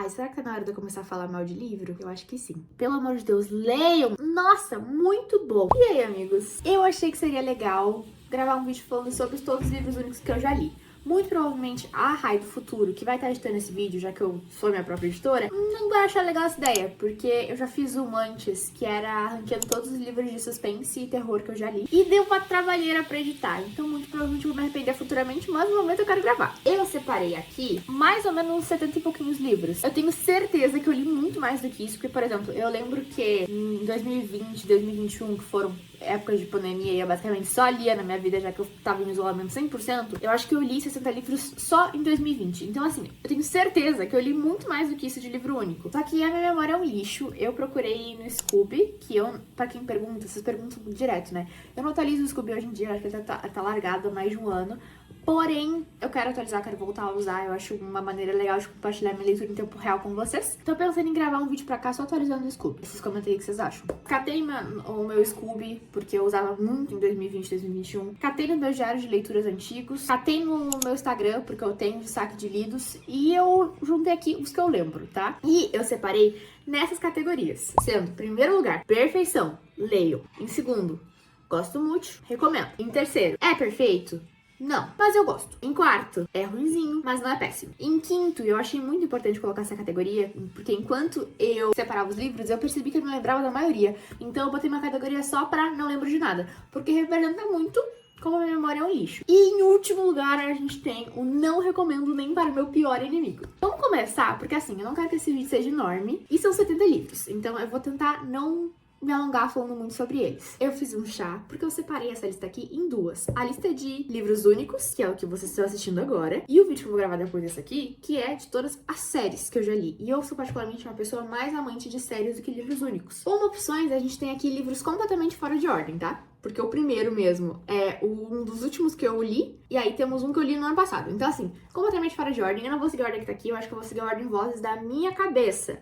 Ai, será que tá na hora de eu começar a falar mal de livro? Eu acho que sim. Pelo amor de Deus, leiam! Nossa, muito bom! E aí, amigos? Eu achei que seria legal gravar um vídeo falando sobre todos os livros únicos que eu já li. Muito provavelmente a Rai do Futuro, que vai estar editando esse vídeo, já que eu sou minha própria editora, não vai achar legal essa ideia, porque eu já fiz uma antes, que era ranqueando todos os livros de suspense e terror que eu já li, e deu uma trabalheira pra editar, então muito provavelmente eu vou me arrepender futuramente, mas no momento eu quero gravar. Eu separei aqui mais ou menos uns 70 e pouquinhos livros. Eu tenho certeza que eu li muito mais do que isso, porque, por exemplo, eu lembro que em 2020, 2021, que foram épocas de pandemia e eu basicamente só lia na minha vida, já que eu tava em isolamento 100%, eu acho que eu li 60 livros só em 2020. Então, assim, eu tenho certeza que eu li muito mais do que isso de livro único. Só que a minha memória é um lixo. Eu procurei no Scooby, que eu, pra quem pergunta, vocês perguntam direto, né? Eu não atualizo o Scooby hoje em dia, eu acho que ele tá largado há mais de um ano. Porém, eu quero atualizar, quero voltar a usar. Eu acho uma maneira legal de compartilhar minha leitura em tempo real com vocês. Tô pensando em gravar um vídeo pra cá só atualizando o Scooby. Vocês comentem aí o que vocês acham. Catei o meu Scooby, porque eu usava muito em 2020, 2021. Catei no meu diário de leituras antigos. Catei no meu Instagram, porque eu tenho destaque de lidos. E eu juntei aqui os que eu lembro, tá? E eu separei nessas categorias. Sendo, em primeiro lugar, perfeição. Leio. Em segundo, gosto muito. Recomendo. Em terceiro, é perfeito? Não, mas eu gosto. Em quarto, é ruinzinho, mas não é péssimo. Em quinto, eu achei muito importante colocar essa categoria, porque enquanto eu separava os livros, eu percebi que eu não lembrava da maioria. Então eu botei uma categoria só pra não lembro de nada, porque representa muito como a minha memória é um lixo. E em último lugar, a gente tem o não recomendo nem para o meu pior inimigo. Vamos começar, porque assim, eu não quero que esse vídeo seja enorme, e são 70 livros, então eu vou tentar não me alongar falando muito sobre eles. Eu fiz um chá, porque eu separei essa lista aqui em duas. A lista de livros únicos, que é o que vocês estão assistindo agora, e o vídeo que eu vou gravar depois desse aqui, que é de todas as séries que eu já li. E eu sou particularmente uma pessoa mais amante de séries do que livros únicos. Como opções, a gente tem aqui livros completamente fora de ordem, tá? Porque o primeiro mesmo é um dos últimos que eu li, e aí temos um que eu li no ano passado. Então assim, completamente fora de ordem. Eu não vou seguir a ordem que tá aqui, eu acho que eu vou seguir a ordem vozes da minha cabeça.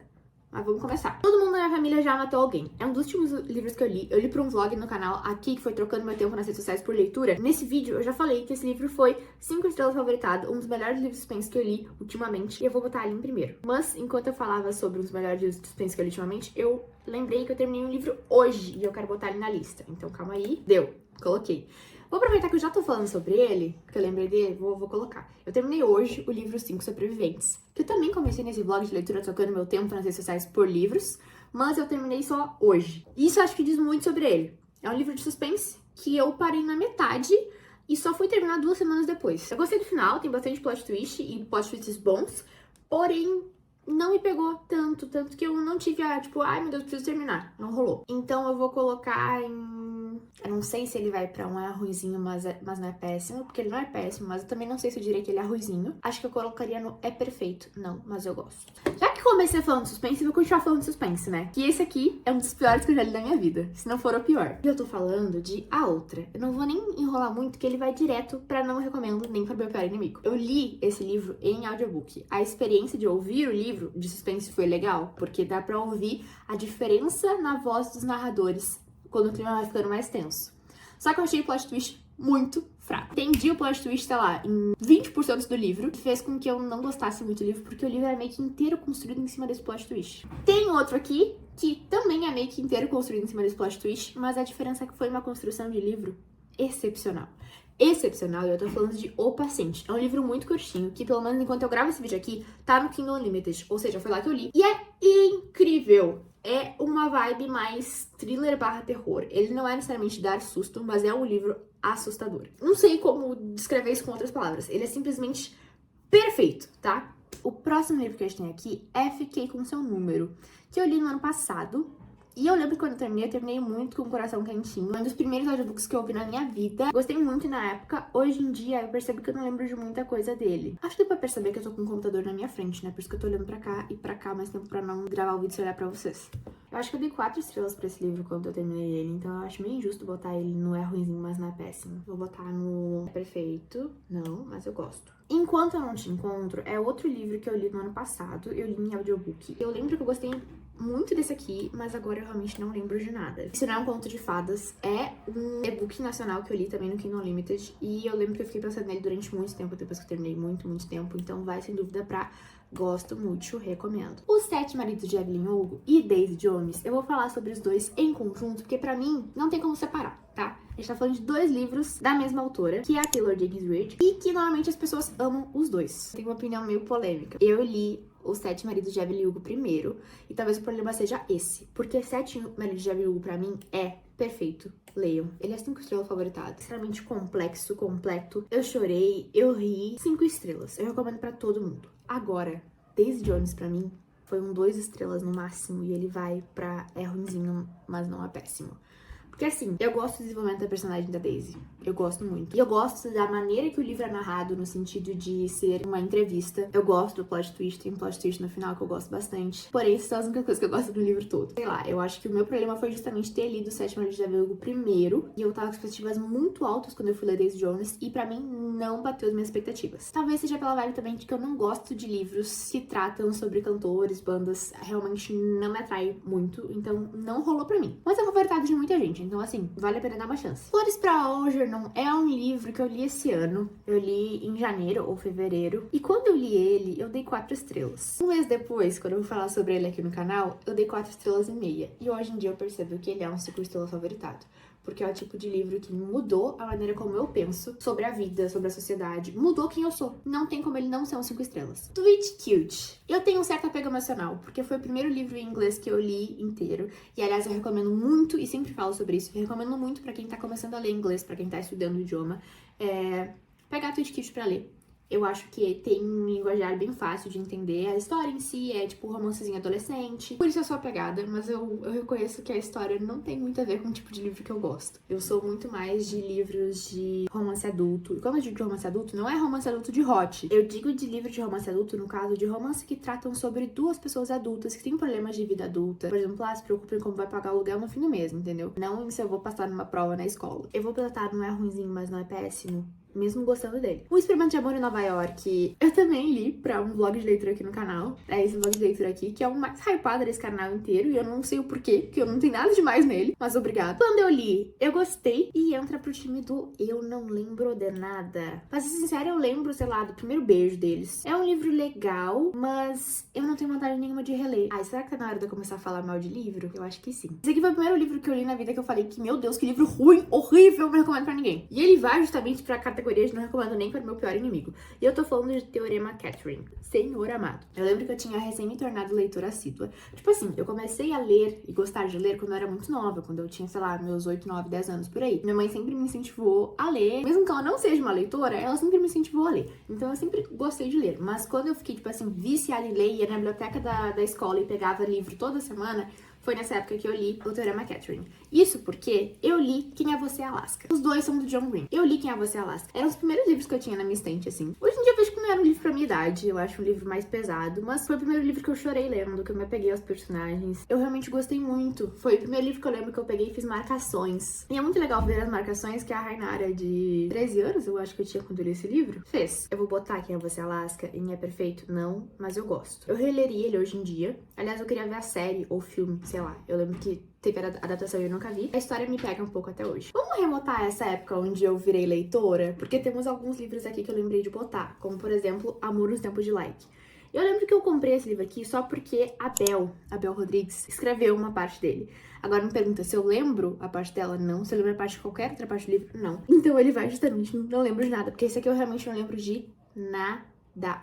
Mas vamos começar. Todo mundo na minha família já matou alguém. É um dos últimos livros que eu li. Eu li pra um vlog no canal aqui, que foi trocando meu tempo nas redes sociais por leitura. Nesse vídeo, eu já falei que esse livro foi 5 estrelas favoritado, um dos melhores livros de suspense que eu li ultimamente. E eu vou botar ele em primeiro. Mas, enquanto eu falava sobre um dos melhores livros de suspense que eu li ultimamente, eu lembrei que eu terminei um livro hoje. E eu quero botar ele na lista. Então, calma aí. Deu. Coloquei. Vou aproveitar que eu já tô falando sobre ele, porque eu lembrei dele, vou colocar. Eu terminei hoje o livro 5 Sobreviventes, que eu também comecei nesse vlog de leitura trocando meu tempo nas redes sociais por livros, mas eu terminei só hoje. Isso eu acho que diz muito sobre ele. É um livro de suspense que eu parei na metade e só fui terminar 2 semanas depois. Eu gostei do final, tem bastante plot twist e plot twists bons, porém não me pegou tanto que eu não tive a, tipo, ai meu Deus, preciso terminar. Não rolou. Então eu vou colocar em... Eu não sei se ele vai pra um é ruizinho, mas não é péssimo, porque ele não é péssimo, mas eu também não sei se eu diria que ele é ruizinho. Acho que eu colocaria no é perfeito. Não, mas eu gosto. Já que comecei falando de suspense, eu vou continuar falando de suspense, né? Que esse aqui é um dos piores que eu já li na minha vida, se não for o pior. E eu tô falando de A Outra. Eu não vou nem enrolar muito, que ele vai direto pra não recomendo nem para meu pior inimigo. Eu li esse livro em audiobook. A experiência de ouvir o livro de suspense foi legal, porque dá pra ouvir a diferença na voz dos narradores quando o clima vai ficando mais tenso. Só que eu achei o plot twist muito fraco. Entendi o plot twist, sei lá, em 20% do livro, que fez com que eu não gostasse muito do livro, porque o livro é meio que inteiro construído em cima desse plot twist. Tem outro aqui, que também é meio que inteiro construído em cima desse plot twist, mas a diferença é que foi uma construção de livro excepcional. Excepcional, e eu tô falando de O Paciente. É um livro muito curtinho, que pelo menos enquanto eu gravo esse vídeo aqui, tá no Kindle Unlimited, ou seja, foi lá que eu li. E é incrível! É uma vibe mais thriller barra terror. Ele não é necessariamente dar susto, mas é um livro assustador. Não sei como descrever isso com outras palavras. Ele é simplesmente perfeito, tá? O próximo livro que a gente tem aqui é Fiquei com Seu Número, que eu li no ano passado. E eu lembro que quando eu terminei muito com o coração quentinho. É um dos primeiros audiobooks que eu ouvi na minha vida. Gostei muito na época. Hoje em dia, eu percebo que eu não lembro de muita coisa dele. Acho que deu pra perceber que eu tô com o computador na minha frente, né? Por isso que eu tô olhando pra cá e pra cá mais tempo pra não gravar o vídeo e olhar pra vocês. Eu acho que eu dei 4 estrelas pra esse livro quando eu terminei ele. Então eu acho meio injusto botar ele no é ruimzinho, mas não é péssimo. Vou botar no é perfeito. Não, mas eu gosto. Enquanto Eu Não Te Encontro é outro livro que eu li no ano passado, eu li em audiobook. Eu lembro que eu gostei muito desse aqui, mas agora eu realmente não lembro de nada. Isso não é um conto de fadas, é um e-book nacional que eu li também no Kindle Unlimited, e eu lembro que eu fiquei pensando nele durante muito tempo, depois que eu terminei muito tempo, então vai sem dúvida pra gosto muito, recomendo. Os Sete Maridos de Evelyn Hugo e Daisy Jones, eu vou falar sobre os dois em conjunto, porque pra mim não tem como separar, tá? A gente tá falando de dois livros da mesma autora, que é a Taylor Jenkins Reid, e que normalmente as pessoas amam os dois. Tem uma opinião meio polêmica. Eu li Os Sete Maridos de Evelyn Hugo primeiro, e talvez o problema seja esse, porque Sete Maridos de Evelyn Hugo pra mim é perfeito. Leiam. Ele é 5 estrelas favoritado. Extremamente complexo, completo. Eu chorei, eu ri. 5 estrelas. Eu recomendo pra todo mundo. Agora, Daisy Jones pra mim foi um 2 estrelas no máximo, e ele vai pra é ruimzinho, mas não é péssimo. Porque assim, eu gosto do desenvolvimento da personagem da Daisy. Eu gosto muito. E eu gosto da maneira que o livro é narrado, no sentido de ser uma entrevista. Eu gosto do plot twist, tem um plot twist no final que eu gosto bastante. Porém, essas são as únicas coisas que eu gosto do livro todo. Sei lá, eu acho que o meu problema foi justamente ter lido o Sete Maridos de Evelyn Hugo primeiro. E eu tava com expectativas muito altas quando eu fui ler Daisy Jones. E pra mim, não bateu as minhas expectativas. Talvez seja pela vibe também de que eu não gosto de livros que tratam sobre cantores, bandas. Realmente não me atrai muito. Então, não rolou pra mim. Mas é favoritado de muita gente. Então, assim, vale a pena dar uma chance. Flores pra Algernon é um livro que eu li esse ano. Eu li em janeiro ou fevereiro. E quando eu li ele, eu dei 4 estrelas. Um mês depois, quando eu vou falar sobre ele aqui no canal, eu dei 4 estrelas e meia. E hoje em dia eu percebo que ele é um 5 estrelas favoritado. Porque é o tipo de livro que mudou a maneira como eu penso sobre a vida, sobre a sociedade. Mudou quem eu sou. Não tem como ele não ser um 5 estrelas. Sweet Cute. Eu tenho um certo apego emocional, porque foi o primeiro livro em inglês que eu li inteiro. E, aliás, eu recomendo muito, e sempre falo sobre isso, eu recomendo muito pra quem tá começando a ler inglês, pra quem tá estudando o idioma, pegar Sweet Cute pra ler. Eu acho que tem um linguajar bem fácil de entender. A história em si é tipo um romancezinho adolescente. Por isso eu sou apegada, mas eu reconheço que a história não tem muito a ver com o tipo de livro que eu gosto. Eu sou muito mais de livros de romance adulto. E quando eu digo de romance adulto, não é romance adulto de hot. Eu digo de livro de romance adulto, no caso, de romance que tratam sobre duas pessoas adultas que têm problemas de vida adulta. Por exemplo, se preocupem como vai pagar o aluguel no fim do mês, entendeu? Não se eu vou passar numa prova na escola. Eu vou tratar, não é ruimzinho, mas não é péssimo, mesmo gostando dele. O Experimento de Amor em Nova York, eu também li pra um vlog de leitura aqui no canal. É esse vlog de leitura aqui, que é o mais hypado desse canal inteiro, e eu não sei o porquê, porque eu não tenho nada demais nele, mas obrigado. Quando eu li, eu gostei, e entra pro time do eu não lembro de nada. Pra ser sincera, eu lembro, sei lá, do primeiro beijo deles. É um livro legal, mas eu não tenho vontade nenhuma de reler. Ai, será que tá na hora de eu começar a falar mal de livro? Eu acho que sim. Esse aqui foi o primeiro livro que eu li na vida que eu falei que, meu Deus, que livro ruim, horrível, não recomendo pra ninguém. E ele vai justamente pra categoria de não recomendo nem para o meu pior inimigo. E eu tô falando de Teorema Catherine, Senhor Amado. Eu lembro que eu tinha recém me tornado leitora assídua. Tipo assim, eu comecei a ler e gostar de ler quando eu era muito nova, quando eu tinha, sei lá, meus 8, 9, 10 anos por aí. Minha mãe sempre me incentivou a ler. Mesmo que ela não seja uma leitora, ela sempre me incentivou a ler. Então eu sempre gostei de ler. Mas quando eu fiquei, tipo assim, viciada em ler, ia na biblioteca da escola e pegava livro toda semana, foi nessa época que eu li o Teorema Catherine. Isso porque eu li Quem é Você, Alaska. Os dois são do John Green. Eu li Quem é Você, Alaska. Eram os primeiros livros que eu tinha na minha estante, assim. Hoje em dia eu vejo que não era um livro pra minha idade. Eu acho um livro mais pesado. Mas foi o primeiro livro que eu chorei lendo, que eu me apeguei aos personagens. Eu realmente gostei muito. Foi o primeiro livro que eu lembro que eu peguei e fiz marcações. E é muito legal ver as marcações que a Rainara, de 13 anos, eu acho que eu tinha quando eu li esse livro, fez. Eu vou botar Quem é Você, Alaska, e é perfeito? Não, mas eu gosto. Eu releria ele hoje em dia. Aliás, eu queria ver a série ou filme, sei lá. Eu lembro que teve a adaptação e eu nunca vi. A história me pega um pouco até hoje. Vamos remontar essa época onde eu virei leitora? Porque temos alguns livros aqui que eu lembrei de botar. Como, por exemplo, Amor nos Tempos de Like. Eu lembro que eu comprei esse livro aqui só porque a Bel Rodrigues, escreveu uma parte dele. Agora me pergunta se eu lembro a parte dela? Não. Se eu lembro a parte de qualquer outra parte do livro? Não. Então ele vai justamente, não lembro de nada. Porque esse aqui eu realmente não lembro de nada.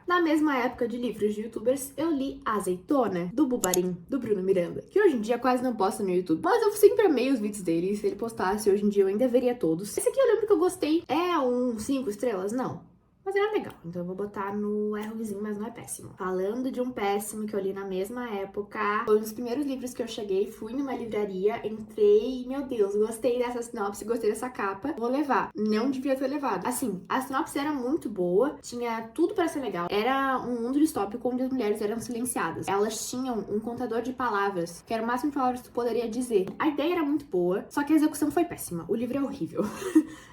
Na mesma época de livros de youtubers, eu li Azeitona, do Bubarim, do Bruno Miranda, que hoje em dia quase não posta no YouTube, mas eu sempre amei os vídeos dele, e se ele postasse hoje em dia eu ainda veria todos. Esse aqui eu lembro que eu gostei. É um 5 estrelas? Não. Mas era legal, então eu vou botar no é ruimzinho, mas não é péssimo. Falando de um péssimo que eu li na mesma época, foi um dos primeiros livros que eu cheguei, fui numa livraria, entrei, meu Deus, gostei dessa sinopse, gostei dessa capa, vou levar. Não devia ter levado. Assim, a sinopse era muito boa, tinha tudo pra ser legal. Era um mundo distópico onde as mulheres eram silenciadas. Elas tinham um contador de palavras, que era o máximo de palavras que tu poderia dizer. A ideia era muito boa, só que a execução foi péssima. O livro é horrível.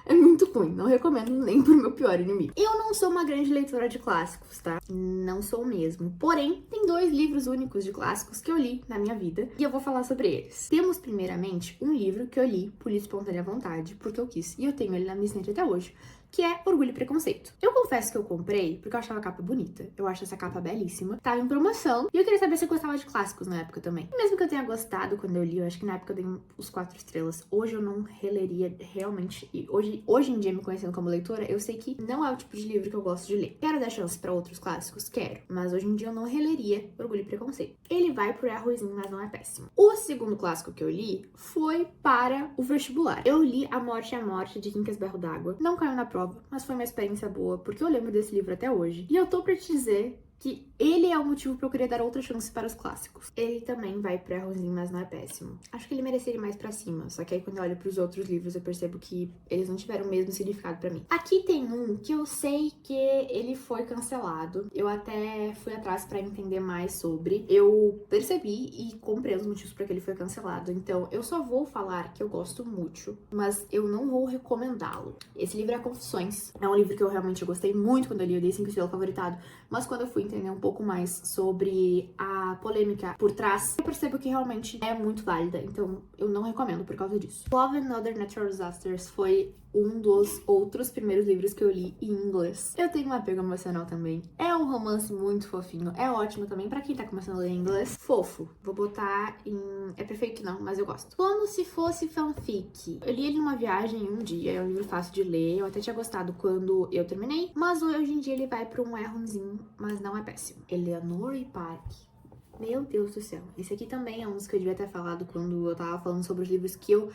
É muito ruim, não recomendo nem pro meu pior inimigo. Eu não sou uma grande leitora de clássicos, tá? Não sou mesmo. Porém, tem 2 livros únicos de clássicos que eu li na minha vida e eu vou falar sobre eles. Temos, primeiramente, um livro que eu li por livre espontânea vontade, porque eu quis, e eu tenho ele na minha estante até hoje, que é Orgulho e Preconceito. Eu confesso que eu comprei porque eu achava a capa bonita. Eu acho essa capa belíssima. Tava em promoção e eu queria saber se eu gostava de clássicos na época também. E mesmo que eu tenha gostado quando eu li, eu acho que na época eu dei os 4 estrelas. Hoje eu não releria realmente. E hoje em dia, me conhecendo como leitora, eu sei que não é o tipo de livro que eu gosto de ler. Quero dar chance pra outros clássicos? Quero. Mas hoje em dia eu não releria Orgulho e Preconceito. Ele vai pro ruimzinho, mas não é péssimo. O segundo clássico que eu li foi para o vestibular. Eu li A Morte é a Morte, de Quincas Berro d'Água. Não caiu na prova, mas foi uma experiência boa, porque eu lembro desse livro até hoje. E eu tô pra te dizer que ele é o motivo pra eu querer dar outra chance para os clássicos. Ele também vai pra ruimzinho, mas não é péssimo. Acho que ele mereceria ir mais pra cima, só que aí quando eu olho pros outros livros eu percebo que eles não tiveram o mesmo significado pra mim. Aqui tem um que eu sei que ele foi cancelado. Eu até fui atrás pra entender mais sobre. Eu percebi e comprei os motivos pra que ele foi cancelado. Então eu só vou falar que eu gosto muito, mas eu não vou recomendá-lo. Esse livro é Confissões. É um livro que eu realmente gostei muito quando eu li, eu dei 5 estrelas favoritado. Mas quando eu fui entender um pouco mais sobre a polêmica por trás, eu percebo que realmente é muito válida, então eu não recomendo por causa disso. Love and Other Natural Disasters foi um dos outros primeiros livros que eu li em inglês. Eu tenho um apego emocional também. É um romance muito fofinho, é ótimo também pra quem tá começando a ler inglês. Fofo. Vou botar em... é perfeito não, mas eu gosto. Como se fosse fanfic. Eu li ele numa viagem um dia, é um livro fácil de ler, eu até tinha gostado quando eu terminei, mas hoje em dia ele vai pra um ruimzinho, mas não é péssimo. Eleanor e Park. Meu Deus do céu. Esse aqui também é um dos que eu devia ter falado quando eu tava falando sobre os livros que eu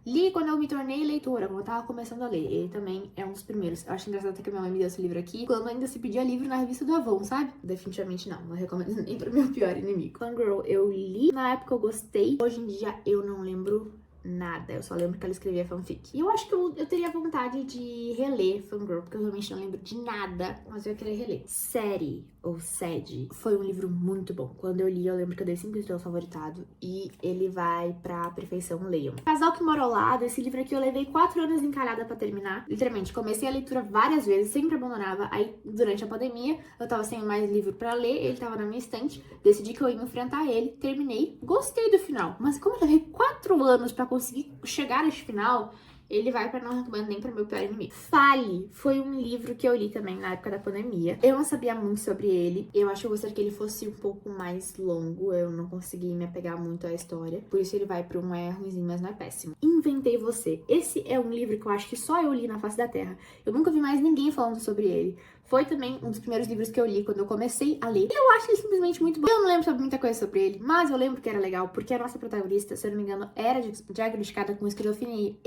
li quando eu me tornei leitora, quando eu tava começando a ler. Ele também é um dos primeiros. Eu acho engraçado até que a minha mãe me deu esse livro aqui quando ainda se pedia livro na revista do Avon, sabe? Definitivamente não recomendo nem pro meu pior inimigo. Fangirl eu li, na época eu gostei. Hoje em dia eu não lembro nada, eu só lembro que ela escrevia fanfic. E eu acho que eu teria vontade de reler Fangirl, porque eu realmente não lembro de nada, mas eu ia querer reler. Série, ou Sede, foi um livro muito bom. Quando eu li, eu lembro que eu dei 5 estrelas favoritado, e ele vai pra perfeição, leiam. Casal que Mora ao Lado, esse livro aqui eu levei 4 anos encalhada pra terminar. Literalmente, comecei a leitura várias vezes, sempre abandonava. Aí, durante a pandemia, eu tava sem mais livro pra ler, ele tava na minha estante, decidi que eu ia enfrentar ele, terminei, gostei do final. Mas como eu levei 4 anos pra conseguir chegar nesse final, ele vai pra não recomendo nem pra meu pior inimigo. Fale foi um livro que eu li também na época da pandemia. Eu não sabia muito sobre ele. Eu acho que eu gostaria que ele fosse um pouco mais longo. Eu não consegui me apegar muito à história. Por isso ele vai pra um ruimzinho, mas não é péssimo. Inventei Você. Esse é um livro que eu acho que só eu li na face da terra. Eu nunca vi mais ninguém falando sobre ele. Foi também um dos primeiros livros que eu li quando eu comecei a ler. E eu acho ele simplesmente muito bom. Eu não lembro sobre muita coisa sobre ele, mas eu lembro que era legal, porque a nossa protagonista, se eu não me engano, era diagnosticada com esquizofrenia.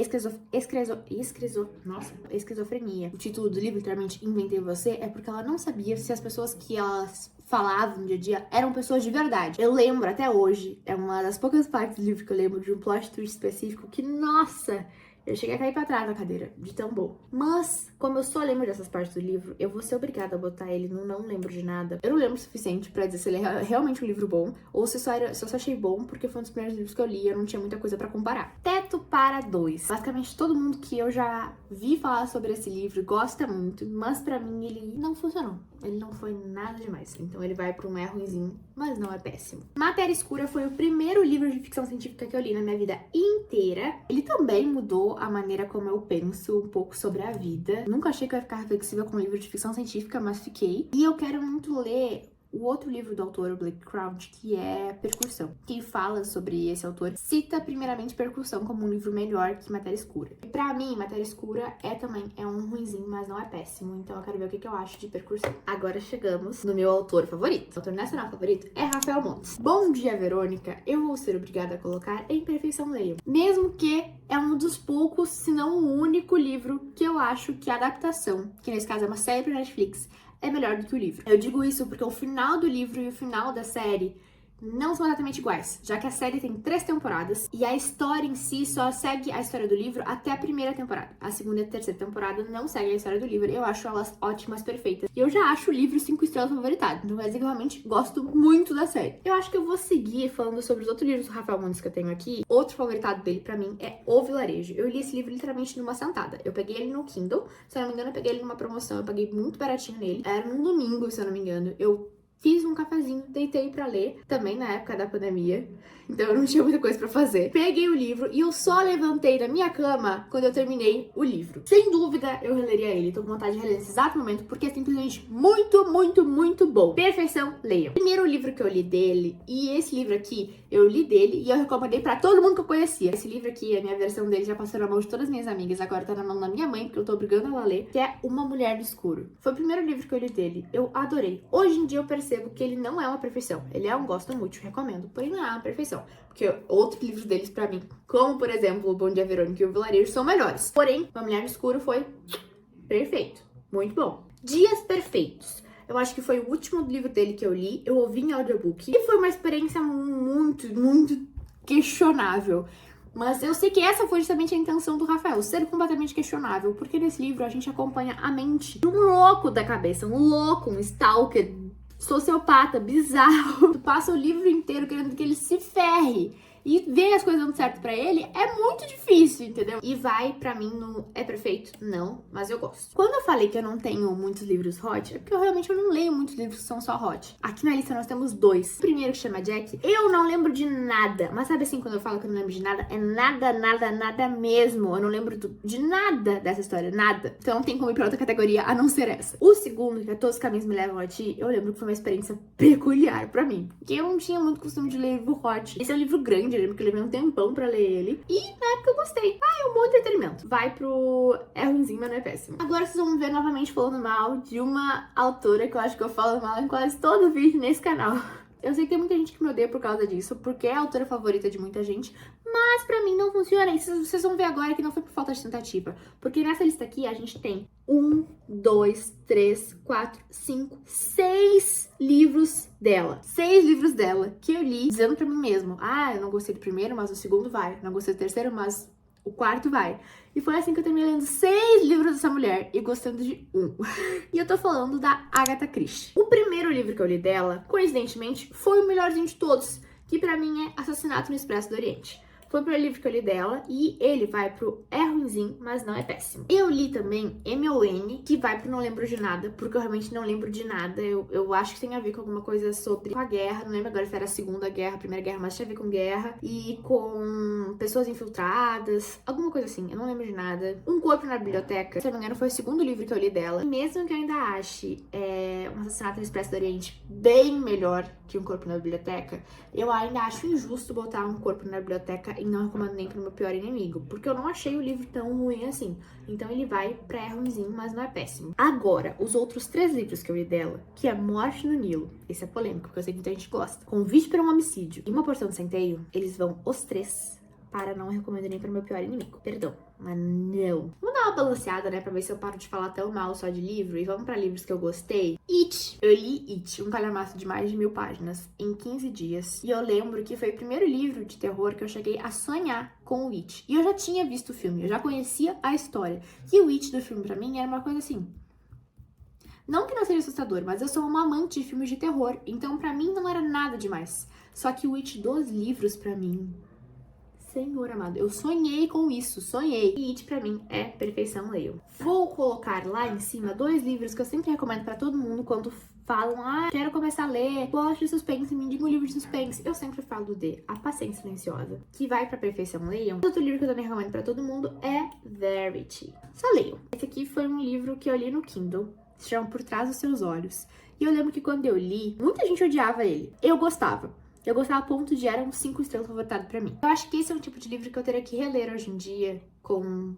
O título do livro, literalmente, Inventei Você, é porque ela não sabia se as pessoas que elas falavam no dia a dia eram pessoas de verdade. Eu lembro até hoje, é uma das poucas partes do livro que eu lembro de um plot twist específico que, nossa, eu cheguei a cair pra trás da cadeira, de tão bom. Mas, como eu só lembro dessas partes do livro, eu vou ser obrigada a botar ele no não lembro de nada. Eu não lembro o suficiente pra dizer se ele é realmente um livro bom, ou se eu só achei bom porque foi um dos primeiros livros que eu li e eu não tinha muita coisa pra comparar. Teto para Dois. Basicamente, todo mundo que eu já vi falar sobre esse livro gosta muito, mas pra mim ele não funcionou. Ele não foi nada demais. Então ele vai pra um ruimzinho, mas não é péssimo. Matéria Escura foi o primeiro livro de ficção científica que eu li na minha vida inteira. Ele também mudou a maneira como eu penso um pouco sobre a vida. Nunca achei que eu ia ficar reflexiva com um livro de ficção científica, mas fiquei. E eu quero muito ler o outro livro do autor, o Blake Crouch, que é Percussão. Quem fala sobre esse autor cita primeiramente Percussão como um livro melhor que Matéria Escura. E pra mim, Matéria Escura é um ruinzinho, mas não é péssimo. Então eu quero ver o que eu acho de Percussão. Agora chegamos no meu autor favorito. O autor nacional favorito é Rafael Montes. Bom Dia, Verônica, eu vou ser obrigada a colocar em Perfeição Leiam. Mesmo que é um dos poucos, se não o único livro que eu acho que a adaptação, que nesse caso é uma série pra Netflix, é melhor do que o livro. Eu digo isso porque o final do livro e o final da série não são exatamente iguais, já que a série tem 3 temporadas e a história em si só segue a história do livro até a primeira temporada. A segunda e a terceira temporada não seguem a história do livro. Eu acho elas ótimas, perfeitas. E eu já acho o livro 5 estrelas favoritadas. Então quer dizer que eu realmente gosto muito da série. Eu acho que eu vou seguir falando sobre os outros livros do Rafael Montes que eu tenho aqui. Outro favoritado dele pra mim é O Vilarejo. Eu li esse livro literalmente numa sentada. Eu peguei ele no Kindle. Se eu não me engano, eu peguei ele numa promoção. Eu paguei muito baratinho nele. Era num domingo, se eu não me engano. Eu fiz um cafezinho, deitei pra ler, também na época da pandemia, então eu não tinha muita coisa pra fazer. Peguei o livro e eu só levantei da minha cama quando eu terminei o livro. Sem dúvida, eu releria ele. Tô com vontade de reler nesse exato momento, porque é simplesmente muito, muito, muito bom. Perfeição, leiam. Primeiro livro que eu li dele, e esse livro aqui, eu li dele e eu recomendei pra todo mundo que eu conhecia. Esse livro aqui, a minha versão dele já passou na mão de todas as minhas amigas, agora tá na mão da minha mãe, porque eu tô obrigando ela a ler, que é Uma Mulher no Escuro. Foi o primeiro livro que eu li dele. Eu adorei. Hoje em dia eu percebo que ele não é uma perfeição. Ele é um gosto muito, recomendo, porém não é uma perfeição. Porque outros livros deles pra mim, como por exemplo O Bom Dia Verônica e O Vilarejo, são melhores. Porém, Uma Mulher no Escuro foi perfeito. Muito bom. Dias Perfeitos. Eu acho que foi o último livro dele que eu li. Eu ouvi em audiobook. E foi uma experiência muito, muito questionável. Mas eu sei que essa foi justamente a intenção do Rafael, ser completamente questionável. Porque nesse livro a gente acompanha a mente de um louco da cabeça. Um louco, um stalker, sociopata, bizarro. Tu passa o livro inteiro querendo que ele se ferre. E ver as coisas dando certo pra ele é muito difícil, entendeu? E vai, pra mim, no... É perfeito? Não, mas eu gosto. Quando eu falei que eu não tenho muitos livros hot, é porque eu realmente não leio muitos livros que são só hot. Aqui na lista nós temos 2. O primeiro, que chama Jack, eu não lembro de nada. Mas sabe assim, quando eu falo que eu não lembro de nada, é nada, nada, nada mesmo. Eu não lembro de nada dessa história, nada. Então não tem como ir pra outra categoria a não ser essa. O segundo, que é Todos os Caminhos Me Levam a Ti, eu lembro que foi uma experiência peculiar pra mim. Porque eu não tinha muito costume de ler livro hot. Esse é um livro grande, eu lembro que eu levei um tempão pra ler ele. E na época eu gostei. É um bom entretenimento. Vai pro... É ruimzinho, mas não é péssimo. Agora vocês vão me ver novamente falando mal de uma autora que eu acho que eu falo mal em quase todo vídeo nesse canal. Eu sei que tem muita gente que me odeia por causa disso, porque é a autora favorita de muita gente, mas pra mim não funciona. E vocês vão ver agora que não foi por falta de tentativa. Porque nessa lista aqui a gente tem 1, 2, 3, 4, 5, 6 livros dela. 6 livros dela que eu li dizendo pra mim mesmo: ah, eu não gostei do primeiro, mas o segundo vai. Não gostei do terceiro, mas o quarto vai. E foi assim que eu terminei lendo 6 livros dessa mulher e gostando de 1. E eu tô falando da Agatha Christie. O primeiro livro que eu li dela, coincidentemente, foi o melhorzinho de todos, que pra mim é Assassinato no Expresso do Oriente. Foi o primeiro livro que eu li dela e ele vai pro é ruimzinho, mas não é péssimo. Eu li também M.O.N., que vai pro Não Lembro de Nada, porque eu realmente não lembro de nada. Eu acho que tem a ver com alguma coisa sobre a guerra. Não lembro agora se era a Segunda Guerra, a Primeira Guerra, mas tinha a ver com guerra. E com pessoas infiltradas, alguma coisa assim. Eu não lembro de nada. Um Corpo na Biblioteca, se eu não me engano, foi o segundo livro que eu li dela. E mesmo que eu ainda ache Um Assassinato no Expresso do Oriente bem melhor que Um Corpo na Biblioteca, eu ainda acho injusto botar Um Corpo na Biblioteca e não recomendo nem pro meu pior inimigo, porque eu não achei o livro tão ruim assim. Então ele vai pra é ruimzinho, mas não é péssimo. Agora, os outros 3 livros que eu li dela, que é Morte no Nilo, esse é polêmico, porque eu sei que muita gente gosta, Convite para um Homicídio e Uma Porção de Centeio, eles vão os 3 para não recomendo nem pro meu pior inimigo. Perdão, mas não. Vamos dar uma balanceada, né, pra ver se eu paro de falar tão mal só de livro e vamos pra livros que eu gostei. It. Eu li It, um calhamaço de mais de 1000 páginas, em 15 dias. E eu lembro que foi o primeiro livro de terror que eu cheguei a sonhar com o It. E eu já tinha visto o filme, eu já conhecia a história. E o It do filme pra mim era uma coisa assim... Não que não seja assustador, mas eu sou uma amante de filmes de terror, então pra mim não era nada demais. Só que o It dos livros, pra mim... Senhor amado, eu sonhei com isso, sonhei. E It pra mim é perfeição, leiam. Vou colocar lá em cima 2 livros que eu sempre recomendo pra todo mundo quando falam: ah, quero começar a ler, gosto de suspense, me indica um livro de suspense. Eu sempre falo de A Paciência Silenciosa, que vai pra perfeição, leiam. Outro livro que eu também recomendo pra todo mundo é Verity. Só leiam. Esse aqui foi um livro que eu li no Kindle, se chama Por Trás dos Seus Olhos. E eu lembro que quando eu li, muita gente odiava ele. Eu gostava. Eu gostava a ponto de era um 5 estrelas favoritado pra mim. Eu acho que esse é um tipo de livro que eu teria que reler hoje em dia, com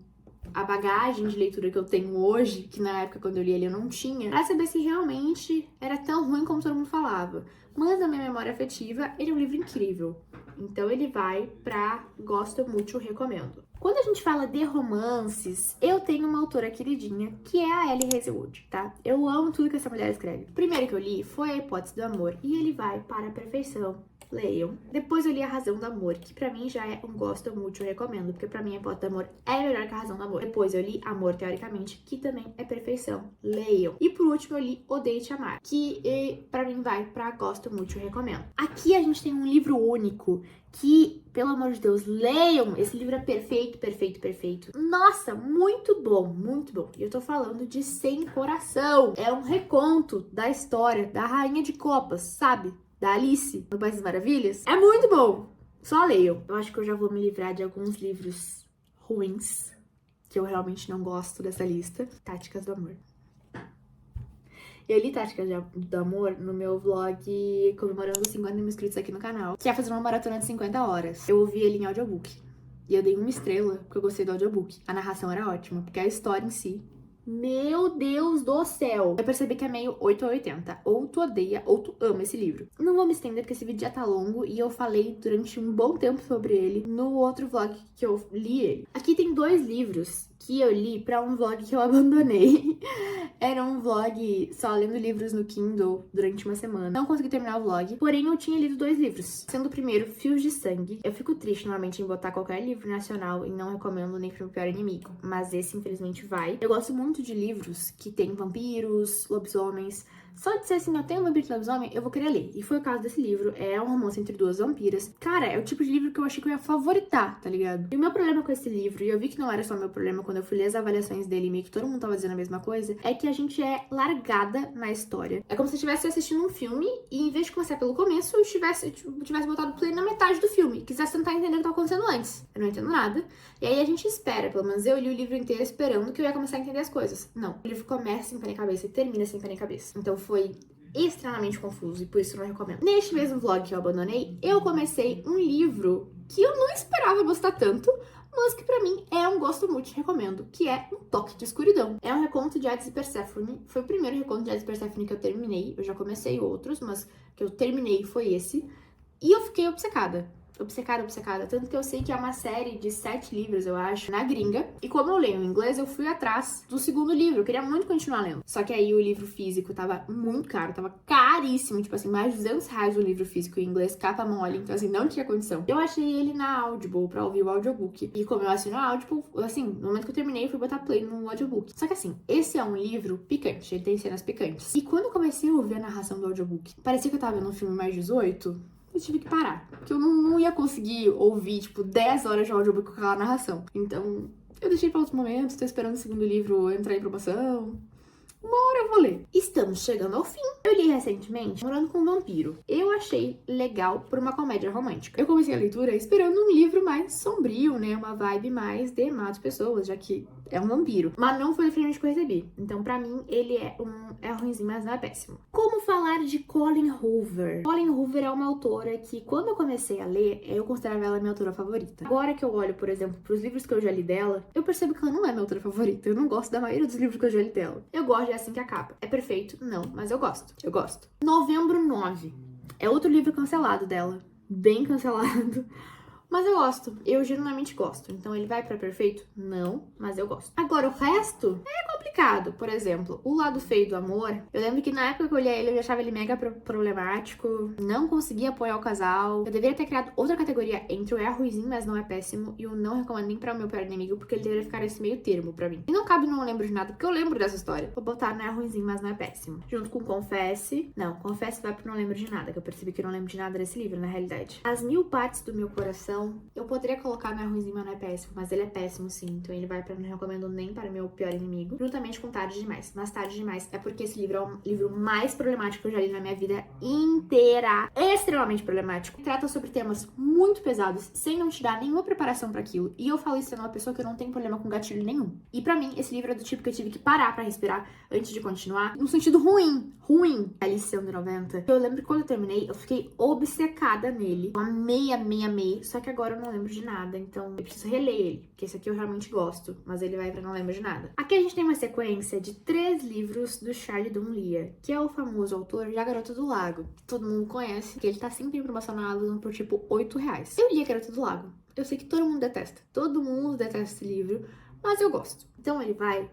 a bagagem de leitura que eu tenho hoje, que na época quando eu li ele eu não tinha, pra saber se realmente era tão ruim como todo mundo falava. Mas na minha memória afetiva, ele é um livro incrível. Então ele vai pra gosto muito, recomendo. Quando a gente fala de romances, eu tenho uma autora queridinha, que é a Ellie Hazelwood, tá? Eu amo tudo que essa mulher escreve. O primeiro que eu li foi A Hipótese do Amor, e ele vai para a perfeição. Leiam. Depois eu li A Razão do Amor, que pra mim já é um gosto muito, eu recomendo, porque pra mim A Hipótese do Amor é melhor que A Razão do Amor. Depois eu li Amor Teoricamente, que também é perfeição. Leiam. E por último eu li Odeio Te Amar, que pra mim vai pra gosto muito, eu recomendo. Aqui a gente tem um livro único, que, pelo amor de Deus, leiam! Esse livro é perfeito, perfeito, perfeito. Nossa, muito bom, muito bom. E eu tô falando de Sem Coração. É um reconto da história da Rainha de Copas, sabe? Da Alice, no País das Maravilhas. É muito bom. Só leiam. Eu acho que eu já vou me livrar de alguns livros ruins, que eu realmente não gosto dessa lista. Táticas do Amor. Eu li Táticas do Amor no meu vlog comemorando os 50 mil inscritos aqui no canal, que é fazer uma maratona de 50 horas. Eu ouvi ele em audiobook. E eu dei 1 estrela, porque eu gostei do audiobook. A narração era ótima, porque a história em si... Meu Deus do céu! Eu percebi que é meio 8 ou 80. Ou tu odeia, ou tu ama esse livro. Não vou me estender, porque esse vídeo já tá longo, e eu falei durante um bom tempo sobre ele no outro vlog que eu li ele. Aqui tem 2 livros que eu li pra um vlog que eu abandonei. Era um vlog só lendo livros no Kindle durante uma semana. Não consegui terminar o vlog, porém eu tinha lido 2 livros. Sendo o primeiro, Fios de Sangue. Eu fico triste normalmente em botar qualquer livro nacional e não recomendo nem pro meu pior inimigo. Mas esse, infelizmente, vai. Eu gosto muito de livros que tem vampiros, lobisomens. Só de ser assim, eu tenho um vampiro e lobisomem, eu vou querer ler. E foi o caso desse livro. É um romance entre 2 vampiras. Cara, é o tipo de livro que eu achei que eu ia favoritar, tá ligado? E o meu problema com esse livro, e eu vi que não era só meu problema quando eu fui ler as avaliações dele, meio que todo mundo tava dizendo a mesma coisa, é que a gente é largada na história. É como se eu estivesse assistindo um filme e, em vez de começar pelo começo, eu tivesse botado play na metade do filme. Quisesse tentar entender o que tá acontecendo antes. Eu não entendo nada. E aí a gente espera, pelo menos eu li o livro inteiro esperando que eu ia começar a entender as coisas. Não. O livro começa sem pé nem cabeça e termina sem pé nem cabeça. Então foi extremamente confuso e por isso eu não recomendo. Neste mesmo vlog que eu abandonei, eu comecei um livro que eu não esperava gostar tanto, mas que pra mim é um gosto muito, recomendo, que é Um Toque de Escuridão. É um reconto de Hades e Perséfone. Foi o primeiro reconto de Hades e Perséfone que eu terminei. Eu já comecei outros, mas que eu terminei foi esse. E eu fiquei obcecada. Obcecada. Tanto que eu sei que é uma série de 7 livros, eu acho, na gringa. E como eu leio em inglês, eu fui atrás do segundo livro. Eu queria muito continuar lendo. Só que aí o livro físico tava muito caro, tava caríssimo. Tipo assim, mais de R$ 200 o livro físico em inglês, capa mole. Então assim, não tinha condição. Eu achei ele na Audible pra ouvir o audiobook. E como eu assino a Audible, assim, no momento que eu terminei, eu fui botar play no audiobook. Só que assim, esse é um livro picante, ele tem cenas picantes. E quando eu comecei a ouvir a narração do audiobook, parecia que eu tava vendo um filme mais 18. Eu tive que parar, porque eu não ia conseguir ouvir, tipo, 10 horas de audiobook com aquela narração. Então, eu deixei pra outros momentos, tô esperando o segundo livro entrar em promoção. Uma hora eu vou ler. Estamos chegando ao fim. Eu li recentemente Morando com um Vampiro. Eu achei legal por uma comédia romântica. Eu comecei a leitura esperando um livro mais sombrio, né? Uma vibe mais de matar pessoas, já que é um vampiro. Mas não foi diferente que eu recebi. Então, pra mim, ele é ruimzinho, mas não é péssimo. Como falar de Colleen Hoover? Colleen Hoover é uma autora que, quando eu comecei a ler, eu considerava ela minha autora favorita. Agora que eu olho, por exemplo, pros livros que eu já li dela, eu percebo que ela não é minha autora favorita. Eu não gosto da maioria dos livros que eu já li dela. Eu gosto de Assim que Acaba. É perfeito? Não, mas eu gosto. Eu gosto. Novembro 9. É outro livro cancelado dela. Bem cancelado. Mas eu gosto. Eu genuinamente gosto. Então ele vai pra perfeito? Não, mas eu gosto. Agora, o resto é complicado. Por exemplo, O Lado Feio do Amor. Eu lembro que na época que eu olhei ele, eu já achava ele mega problemático. Não conseguia apoiar o casal. Eu deveria ter criado outra categoria entre o é ruizinho, mas não é péssimo, e o não recomendo nem pra o meu pior inimigo, porque ele deveria ficar nesse meio termo pra mim. E não cabe no Não Lembro de Nada, porque eu lembro dessa história. Vou botar não é ruizinho, mas não é péssimo. Junto com Confesse. Não, Confesse vai pro Não Lembro de Nada, que eu percebi que eu não lembro de nada desse livro, na realidade. As Mil Partes do Meu Coração. Eu poderia colocar não é ruimzinho, mas não é péssimo, mas ele é péssimo sim, então ele vai pra não recomendo nem para o meu pior inimigo, juntamente com Tarde Demais. Mas Tarde Demais é porque esse livro é um livro mais problemático que eu já li na minha vida inteira. Extremamente problemático. Trata sobre temas muito pesados, sem não te dar nenhuma preparação pra aquilo. E eu falo isso sendo uma pessoa que não tem problema com gatilho nenhum. E pra mim, esse livro é do tipo que eu tive que parar pra respirar antes de continuar, num sentido ruim. Alice 190. Eu lembro que quando eu terminei, eu fiquei obcecada nele. Eu amei. Só que agora eu não lembro de nada, então eu preciso reler ele, porque esse aqui eu realmente gosto, mas ele vai pra não lembro de nada. Aqui a gente tem uma sequência de 3 livros do Charlie Dunlear, que é o famoso autor de A Garota do Lago, que todo mundo conhece, que ele tá sempre em promoção na Amazon por tipo R$ 8. Eu li A Garota do Lago. Eu sei que todo mundo detesta esse livro, mas eu gosto. Então ele vai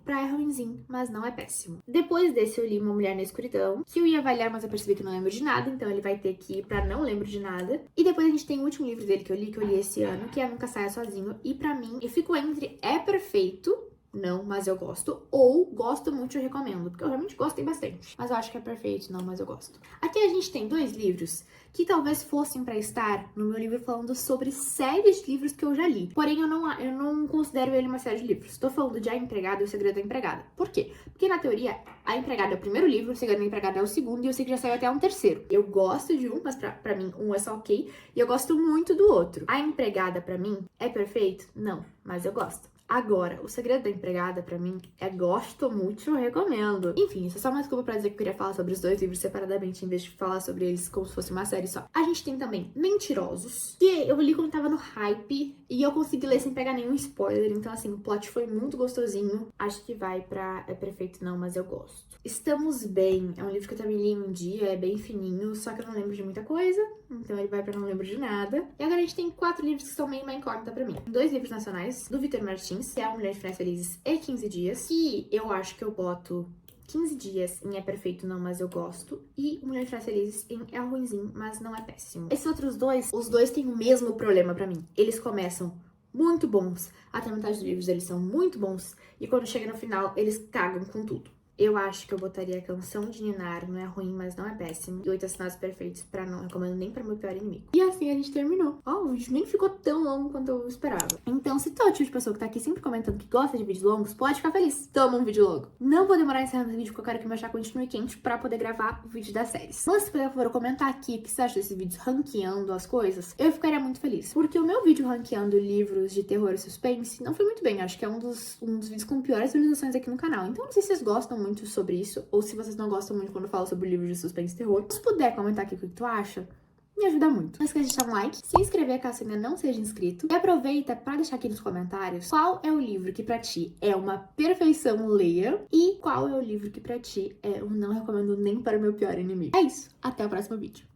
pra é ruinzinho, mas não é péssimo. Depois desse eu li Uma Mulher na Escuridão, que eu ia avaliar, mas eu percebi que eu não lembro de nada, então ele vai ter que ir pra não lembro de nada. E depois a gente tem o último livro dele que eu li esse ano, que é Nunca Saia Sozinho. E pra mim, eu fico entre é perfeito, não, mas eu gosto, ou gosto muito e recomendo, porque eu realmente gostei bastante. Mas eu acho que é perfeito, não, mas eu gosto. Aqui a gente tem 2 livros que talvez fossem pra estar no meu livro falando sobre séries de livros que eu já li. Porém, eu não considero ele uma série de livros. Tô falando de A Empregada e O Segredo da Empregada. Por quê? Porque na teoria, A Empregada é o primeiro livro, O Segredo da Empregada é o segundo, e eu sei que já saiu até um terceiro. Eu gosto de um, mas pra mim um é só ok, e eu gosto muito do outro. A Empregada, pra mim, é perfeito? Não, mas eu gosto. Agora, O Segredo da Empregada, pra mim, é gosto muito, eu recomendo. Enfim, isso é só uma desculpa pra dizer que eu queria falar sobre os 2 livros separadamente, em vez de falar sobre eles como se fosse uma série só. A gente tem também Mentirosos, que eu li quando tava no hype, e eu consegui ler sem pegar nenhum spoiler, então assim, o plot foi muito gostosinho. Acho que vai pra é perfeito não, mas eu gosto. Estamos Bem, é um livro que eu também li um dia, é bem fininho, só que eu não lembro de muita coisa, então ele vai pra não lembro de nada. E agora a gente tem 4 livros que são meio uma incógnita pra mim. 2 livros nacionais, do Vitor Martins, que é A Mulher de Finais Felizes e 15 Dias, que eu acho que eu boto 15 Dias em É Perfeito Não, mas eu gosto, e Mulher de Finais Felizes em É ruinzinho, mas não é péssimo. Esses outros 2, os 2 têm o mesmo problema pra mim. Eles começam muito bons, até a metade dos livros eles são muito bons, e quando chega no final, eles cagam com tudo. Eu acho que eu botaria Canção de Ninar, não é ruim, mas não é péssimo. E 8 Assinados Perfeitos pra não recomendo nem pra meu pior inimigo. E assim a gente terminou. Ó, o vídeo nem ficou tão longo quanto eu esperava. Então, se tu é o tipo de pessoa que tá aqui sempre comentando que gosta de vídeos longos, pode ficar feliz. Toma um vídeo longo. Não vou demorar encerrando esse vídeo porque eu quero que meu chá continue quente pra poder gravar o vídeo das séries. Mas se puder, por favor, comentar aqui o que você acha desses vídeos ranqueando as coisas, eu ficaria muito feliz. Porque o meu vídeo ranqueando livros de terror e suspense não foi muito bem. Acho que é um dos vídeos com piores visualizações aqui no canal. Então, não sei se vocês gostam muito sobre isso, ou se vocês não gostam muito quando eu falo sobre livros de suspense e terror. Se puder comentar aqui o que tu acha, me ajuda muito. Não esqueça de deixar um like, se inscrever caso você ainda não seja inscrito, e aproveita para deixar aqui nos comentários qual é o livro que pra ti é uma perfeição leia, e qual é o livro que pra ti é um não recomendo nem para o meu pior inimigo. É isso, até o próximo vídeo.